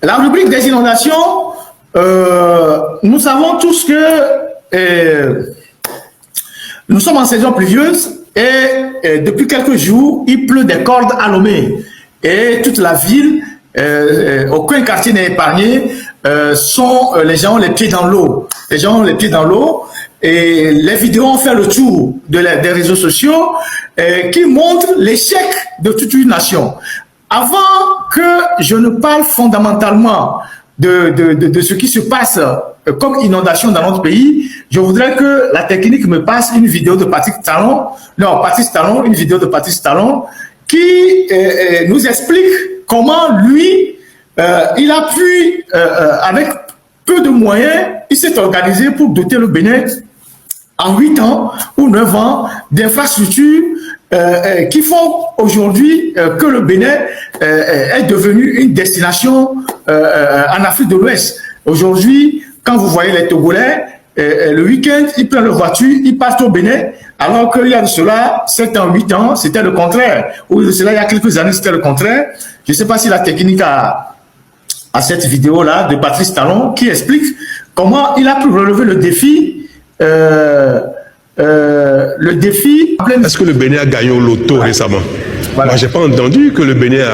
La rubrique des inondations, nous savons tous que nous sommes en saison pluvieuse et depuis quelques jours, il pleut des cordes à Lomé. Et toute la ville, aucun quartier n'est épargné, les gens ont les pieds dans l'eau. Les gens ont les pieds dans l'eau et les vidéos ont fait le tour des réseaux sociaux qui montrent l'échec de toute une nation. Avant que je ne parle fondamentalement de ce qui se passe comme inondation dans notre pays, je voudrais que la technique me passe une vidéo de Patrice Talon, une vidéo de Patrice Talon qui nous explique comment lui, il a pu, avec peu de moyens, il s'est organisé pour doter le Bénin en 8 ans ou 9 ans d'infrastructures qui font aujourd'hui que le Bénin est devenu une destination en Afrique de l'Ouest. Aujourd'hui, quand vous voyez les Togolais, le week-end, ils prennent leur voiture, ils partent au Bénin, alors qu'il y a de cela 7 ans, 8 ans, c'était le contraire. Ou de cela, il y a quelques années, c'était le contraire. Je ne sais pas si la technique a cette vidéo-là de Patrice Talon qui explique comment il a pu relever le défi. Est-ce que le Bénin a gagné au loto récemment? Voilà. Moi, je n'ai pas entendu que le Bénin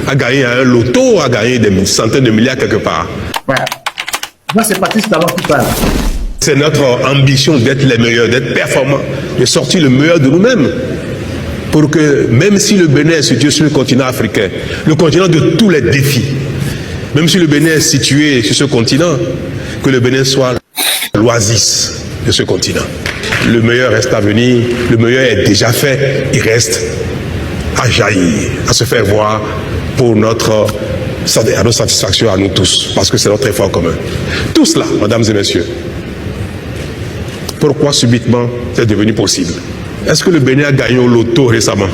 a gagné un loto, a gagné des centaines de milliards quelque part. Voilà. Moi, c'est Patrice Talon qui parle. C'est notre ambition d'être les meilleurs, d'être performants, de sortir le meilleur de nous-mêmes. Pour que, même si le Bénin est situé sur le continent africain, le continent de tous les défis, même si le Bénin est situé sur ce continent, que le Bénin soit l'oasis de ce continent. Le meilleur reste à venir, le meilleur est déjà fait, il reste à jaillir, à se faire voir pour notre satisfaction à nous tous, parce que c'est notre effort commun. Tout cela, mesdames et messieurs, pourquoi subitement c'est devenu possible? Est-ce que le Bénin a gagné au loto récemment?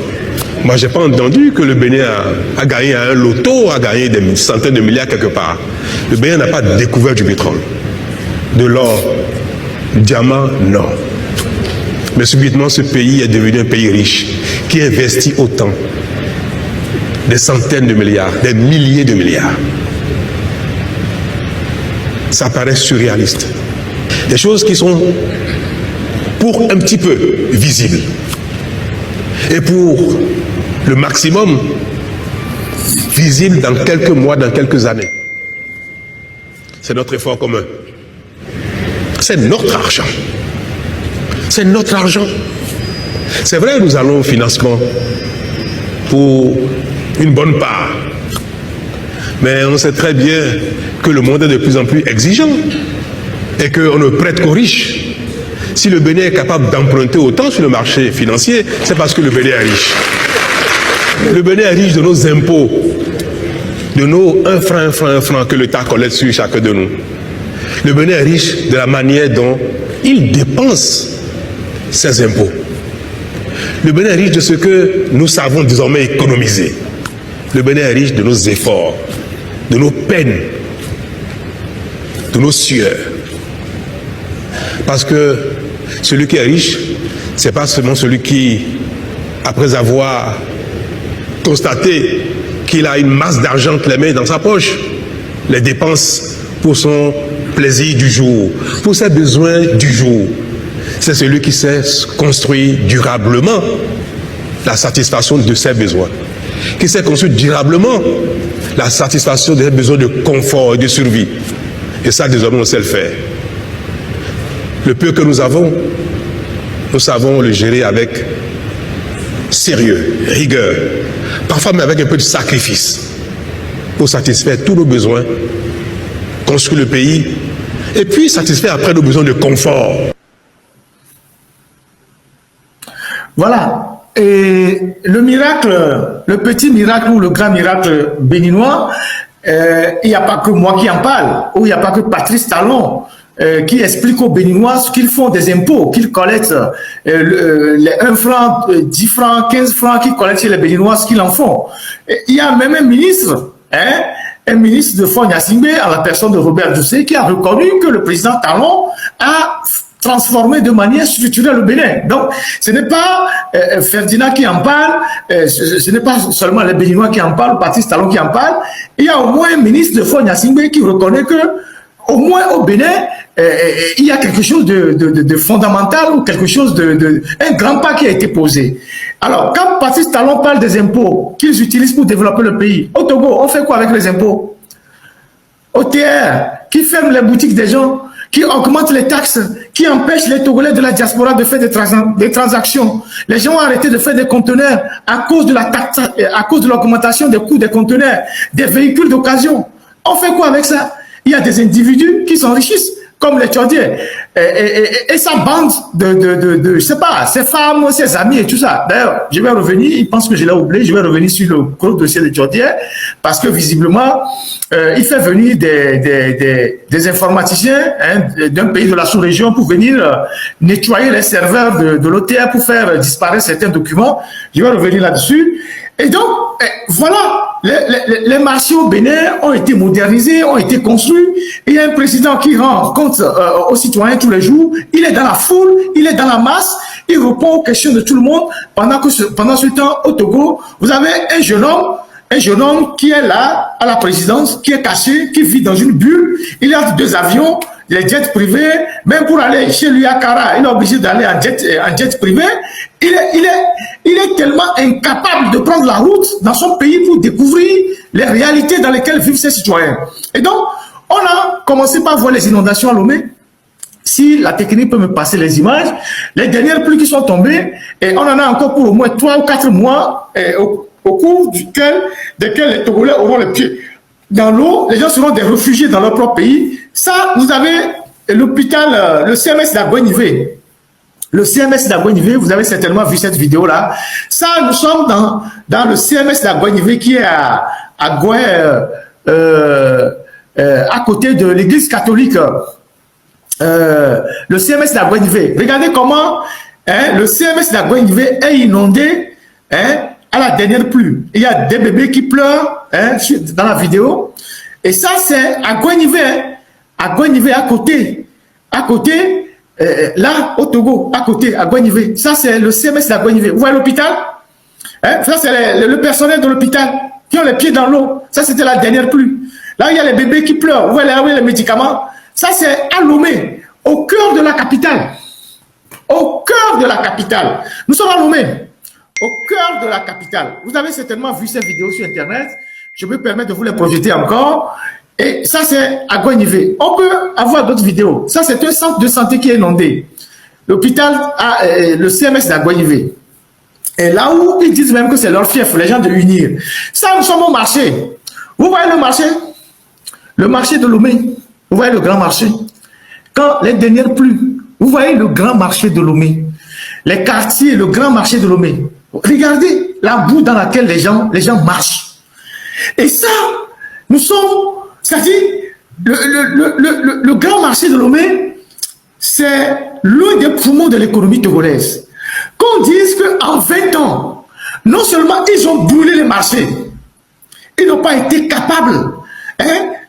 Moi, je n'ai pas entendu que le Bénin a gagné un loto, a gagné des centaines de milliards quelque part. Le Bénin n'a pas découvert du pétrole, de l'or, du diamant, non. Mais subitement, ce pays est devenu un pays riche, qui investit autant, des centaines de milliards, des milliers de milliards. Ça paraît surréaliste. Des choses qui sont, pour un petit peu, visibles. Et pour le maximum, visibles dans quelques mois, dans quelques années. C'est notre effort commun. C'est notre argent. C'est notre argent. C'est vrai, nous allons au financement pour une bonne part. Mais on sait très bien que le monde est de plus en plus exigeant et qu'on ne prête qu'aux riches. Si le Bénin est capable d'emprunter autant sur le marché financier, c'est parce que le Bénin est riche. Le Bénin est riche de nos impôts, de nos 1 franc que l'État collecte sur chacun de nous. Le Bénin est riche de la manière dont il dépense ses impôts. Le Bénin est riche de ce que nous savons désormais économiser. Le Bénin est riche de nos efforts, de nos peines, de nos sueurs. Parce que celui qui est riche, ce n'est pas seulement celui qui, après avoir constaté qu'il a une masse d'argent qu'il met dans sa poche, les dépenses pour son plaisir du jour, pour ses besoins du jour. C'est celui qui sait construire durablement la satisfaction de ses besoins, qui sait construire durablement la satisfaction des besoins de confort et de survie. Et ça, désormais, on sait le faire. Le peu que nous avons, nous savons le gérer avec sérieux, rigueur, parfois même avec un peu de sacrifice, pour satisfaire tous nos besoins, construire le pays, et puis satisfaire après nos besoins de confort. Voilà. Et le miracle, le petit miracle ou le grand miracle béninois, il n'y a pas que moi qui en parle, ou il n'y a pas que Patrice Talon qui explique aux Béninois ce qu'ils font des impôts, qu'ils collectent, les 1 franc, 10 francs, 15 francs qu'ils collectent chez les Béninois, ce qu'ils en font. Et il y a même un ministre, un ministre de Fonds Gnassingbé, à la personne de Robert Doucet, qui a reconnu que le président Talon a transformer de manière structurelle le Bénin. Donc, ce n'est pas Ferdinand qui en parle, ce n'est pas seulement les Béninois qui en parlent, Patrice Talon qui en parle. Il y a au moins un ministre de Faure Gnassingbé qui reconnaît que, au moins au Bénin, il y a quelque chose de fondamental ou quelque chose un grand pas qui a été posé. Alors, quand Patrice Talon parle des impôts qu'ils utilisent pour développer le pays, au Togo, on fait quoi avec les impôts? Au TR, qui ferme les boutiques des gens, qui augmente les taxes, qui empêche les Togolais de la diaspora de faire des transactions. Les gens ont arrêté de faire des conteneurs à cause de l'augmentation des coûts des conteneurs, des véhicules d'occasion. On fait quoi avec ça? Il y a des individus qui s'enrichissent, comme les Tchadiens, et sa bande je sais pas, ses femmes, ses amis et tout ça. D'ailleurs, je vais revenir, il pense que je l'ai oublié, je vais revenir sur le gros dossier de Tchadiens, parce que visiblement, il fait venir des informaticiens d'un pays de la sous-région pour venir nettoyer les serveurs de l'OTR pour faire disparaître certains documents. Je vais revenir là-dessus. Et donc, voilà, les marchés au Bénin ont été modernisés, ont été construits. Il y a un président qui rend compte aux citoyens tous les jours. Il est dans la foule, il est dans la masse, il répond aux questions de tout le monde. Pendant ce temps, au Togo, vous avez un jeune homme qui est là, à la présidence, qui est caché, qui vit dans une bulle. Il a 2 avions, les jets privés. Même pour aller chez lui à Kara, il est obligé d'aller en jet privé. Il est tellement incapable de prendre la route dans son pays pour découvrir les réalités dans lesquelles vivent ses citoyens. Et donc, on a commencé par voir les inondations à Lomé. Si la technique peut me passer les images, les dernières pluies qui sont tombées, et on en a encore pour au moins 3 ou 4 mois, au cours desquels les Togolais auront les pieds dans l'eau, les gens seront des réfugiés dans leur propre pays. Ça, vous avez l'hôpital, le CMS d'Aguenivé. Le CMS d'Aguenivé, vous avez certainement vu cette vidéo-là. Ça, nous sommes dans le CMS d'Aguenivé qui est à Goué, à côté de l'église catholique. Le CMS d'Aguenivé. Regardez comment le CMS d'Aguenivé est inondé à la dernière pluie. Il y a des bébés qui pleurent dans la vidéo. Et ça, c'est Aguenivé. Aguenivé à côté. À côté. Là, au Togo, à côté, à Guenivé. Ça, c'est le CMS d'Aguenivé. Vous voyez l'hôpital? Ça, c'est le personnel de l'hôpital qui ont les pieds dans l'eau. Ça, c'était la dernière pluie. Là, il y a les bébés qui pleurent. Vous voyez les médicaments. Ça, c'est à Lomé, au cœur de la capitale. Au cœur de la capitale. Nous sommes à Lomé, au cœur de la capitale. Vous avez certainement vu ces vidéos sur Internet. Je me permets de vous les projeter encore. Et ça, c'est à Guenivé. On peut avoir d'autres vidéos. Ça, c'est un centre de santé qui est inondé. L'hôpital, le CMS d'Aguenivé. Et là où ils disent même que c'est leur fief, les gens de l'Unir. Ça, nous sommes au marché. Vous voyez le marché? Le marché de Lomé. Vous voyez le grand marché? Quand les dernières pluies, vous voyez le grand marché de Lomé. Les quartiers, le grand marché de Lomé. Regardez la boue dans laquelle les gens marchent. Et ça, nous sommes... C'est-à-dire, le grand marché de Lomé, c'est l'un des poumons de l'économie togolaise. Qu'on dise qu'en 20 ans, non seulement ils ont brûlé les marchés, ils n'ont pas été capables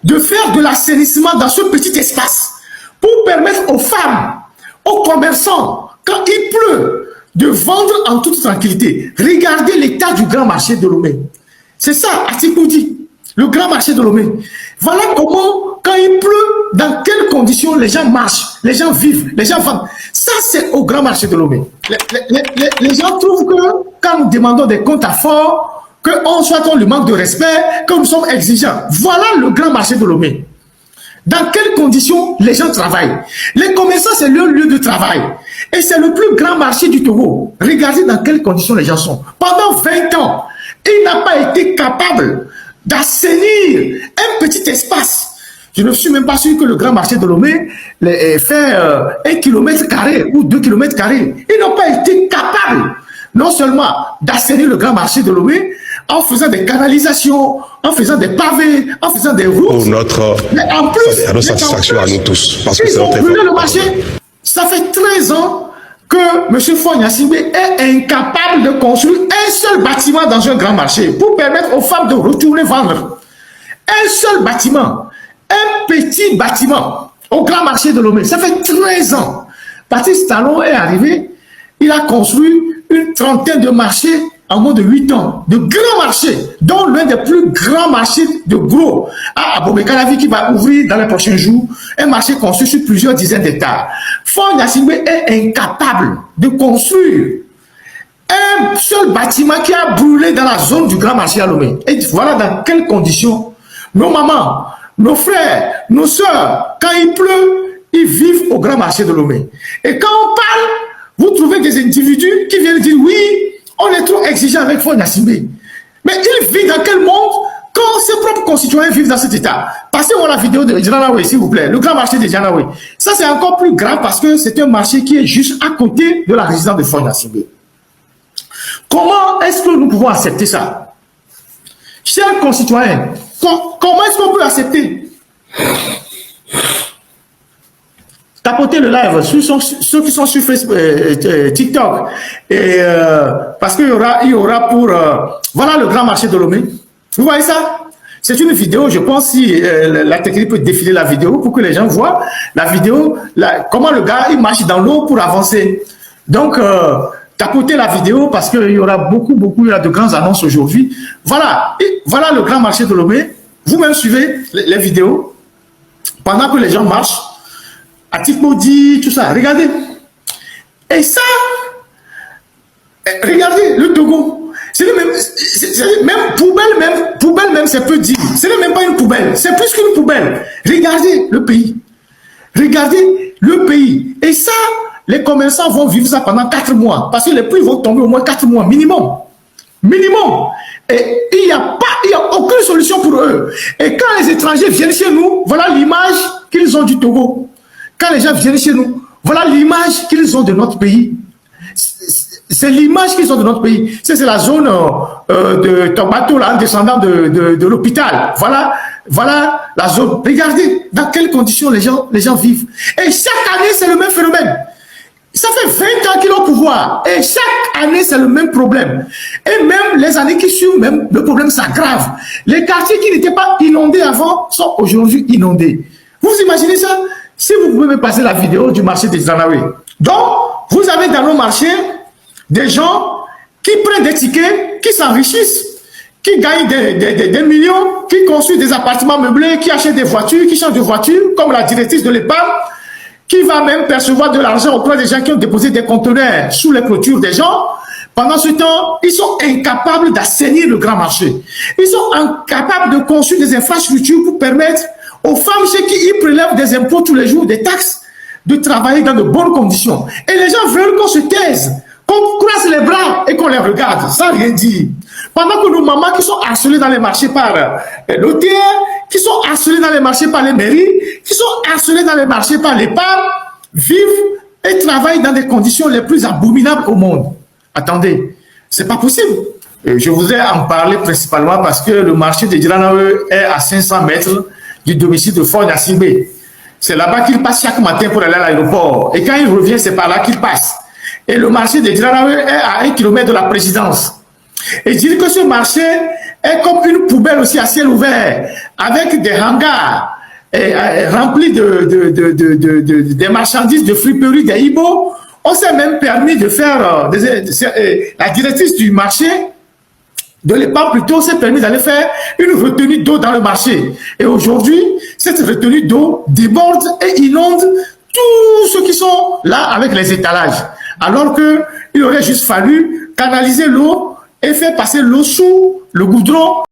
de faire de l'assainissement dans ce petit espace pour permettre aux femmes, aux commerçants, quand il pleut, de vendre en toute tranquillité. Regardez l'état du grand marché de Lomé. C'est ça, Atikou dit. Le grand marché de Lomé. Voilà comment, quand il pleut, dans quelles conditions les gens marchent, les gens vivent, les gens vendent. Ça, c'est au grand marché de Lomé. Les gens trouvent que quand nous demandons des comptes à fort, qu'on lui manque de respect, que nous sommes exigeants. Voilà le grand marché de Lomé. Dans quelles conditions les gens travaillent? Les commerçants, c'est leur lieu de travail. Et c'est le plus grand marché du Togo. Regardez dans quelles conditions les gens sont. Pendant 20 ans, il n'a pas été capable d'assainir un petit espace. Je ne suis même pas sûr que le grand marché de Lomé fait 1 km² ou 2 km². Ils n'ont pas été capables, non seulement d'assainir le grand marché de Lomé, en faisant des canalisations, en faisant des pavés, en faisant des routes. Pour notre, mais en plus, à notre satisfaction à nous tous. Parce que ils c'est ont notre brûlé effort. le marché. Ça fait 13 ans que M. Faure Gnassingbé est incapable de construire un seul bâtiment dans un grand marché pour permettre aux femmes de retourner vendre. Un seul bâtiment, un petit bâtiment au grand marché de Lomé. Ça fait 13 ans. Patrice Talon est arrivé, il a construit une trentaine de marchés en moins de 8 ans, de grands marchés, dont l'un des plus grands marchés de gros à Abomey-Calavi qui va ouvrir dans les prochains jours, un marché construit sur plusieurs dizaines d'hectares. Faure Gnassingbé est incapable de construire un seul bâtiment qui a brûlé dans la zone du grand marché à Lomé. Et voilà dans quelles conditions nos mamans, nos frères, nos soeurs, quand il pleut, ils vivent au grand marché de Lomé. Et quand on parle, vous trouvez des individus qui viennent dire oui, on est trop exigeant avec Faure Gnassingbé. Mais il vit dans quel monde quand ses propres concitoyens vivent dans cet état? Passez-moi la vidéo de Djanawe, s'il vous plaît, le grand marché de Djanawe. Ça, c'est encore plus grave parce que c'est un marché qui est juste à côté de la résidence de Faure Gnassingbé. Comment est-ce que nous pouvons accepter ça? Chers concitoyens, comment est-ce qu'on peut accepter? Tapotez le live, ceux qui sont sur Facebook, TikTok, et, parce qu'il y aura pour... voilà le grand marché de Lomé. Vous voyez ça? C'est une vidéo, je pense, si la technique peut défiler la vidéo pour que les gens voient la vidéo, comment le gars il marche dans l'eau pour avancer. Donc, tapotez la vidéo parce qu'il y aura beaucoup, il y aura de grandes annonces aujourd'hui. Voilà, et voilà le grand marché de Lomé. Vous-même suivez les vidéos pendant que les gens marchent. Atikmodi, tout ça, regardez. Et ça, regardez le Togo. C'est le même poubelle même, c'est peu dire. Ce n'est même pas une poubelle, c'est plus qu'une poubelle. Regardez le pays. Regardez le pays. Et ça, les commerçants vont vivre ça pendant 4 mois. Parce que les prix vont tomber au moins 4 mois, minimum. Minimum. Et il n'y a aucune solution pour eux. Et quand les étrangers viennent chez nous, voilà l'image qu'ils ont du Togo. Quand les gens viennent chez nous, voilà l'image qu'ils ont de notre pays. C'est l'image qu'ils ont de notre pays. C'est la zone de Tobato, là, en descendant de l'hôpital. Voilà la zone. Regardez dans quelles conditions les gens vivent. Et chaque année, c'est le même phénomène. Ça fait 20 ans qu'il est au pouvoir. Et chaque année, c'est le même problème. Et même les années qui suivent, même le problème s'aggrave. Les quartiers qui n'étaient pas inondés avant sont aujourd'hui inondés. Vous imaginez ça? Si vous pouvez me passer la vidéo du marché de Djanawe. Donc, vous avez dans nos marchés des gens qui prennent des tickets, qui s'enrichissent, qui gagnent des millions, qui construisent des appartements meublés, qui achètent des voitures, qui changent de voiture, comme la directrice de l'épargne, qui va même percevoir de l'argent auprès des gens qui ont déposé des conteneurs sous les clôtures des gens. Pendant ce temps, ils sont incapables d'assainir le grand marché. Ils sont incapables de construire des infrastructures pour permettre aux femmes chez qui ils prélèvent des impôts tous les jours, des taxes, de travailler dans de bonnes conditions. Et les gens veulent qu'on se taise, qu'on croise les bras et qu'on les regarde, sans rien dire. Pendant que nos mamans qui sont harcelées dans les marchés par l'OTR, qui sont harcelées dans les marchés par les mairies, qui sont harcelées dans les marchés par l'épargne, vivent et travaillent dans des conditions les plus abominables au monde. Attendez, c'est pas possible. Et je voudrais en parler principalement parce que le marché de Djanawe est à 500 mètres du domicile de Faure Gnassingbé. C'est là-bas qu'il passe chaque matin pour aller à l'aéroport. Et quand il revient, c'est par là qu'il passe. Et le marché de Djanawe est à 1 kilomètre de la présidence. Et dire que ce marché est comme une poubelle aussi à ciel ouvert, avec des hangars remplis des marchandises de friperie des Ibo. On s'est même permis de faire, la directrice du marché, de l'époque plutôt, s'est permis d'aller faire une retenue d'eau dans le marché. Et aujourd'hui, cette retenue d'eau déborde et inonde tous ceux qui sont là avec les étalages. Alors qu'il aurait juste fallu canaliser l'eau et faire passer l'eau sous le goudron